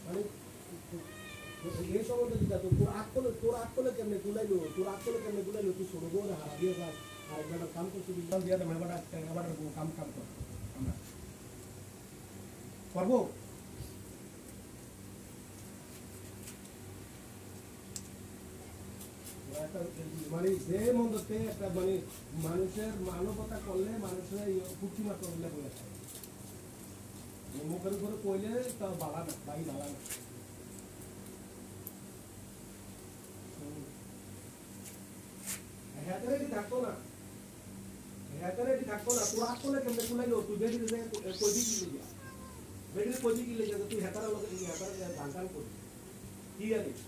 মানে এই সম্বন্ধে যেটা তোর আটকলে কেমনে গুলাইলো তুই ছোট বোন হারা দিয়ে যাস আর একটা কাম করছিস দিয়ে দেবে এবার কাম কর আমরা করবো মানে যে মন্দতে একটা মানে মানুষের মানবতা করলে মানুষের পুষ্টি মাত্র বলে বলে মুখের উপরে কইলে তা বালা না বাই বালা না হ্যাঁ থাকতো না তোর আট করলে কেমনে কুলাইলো তুই বেশি কইবি কি লিয়া বেশি কইবি কি লিয়া তুই হ্যাঁ লোক হ্যাঁ গান গান করিস কি জানিস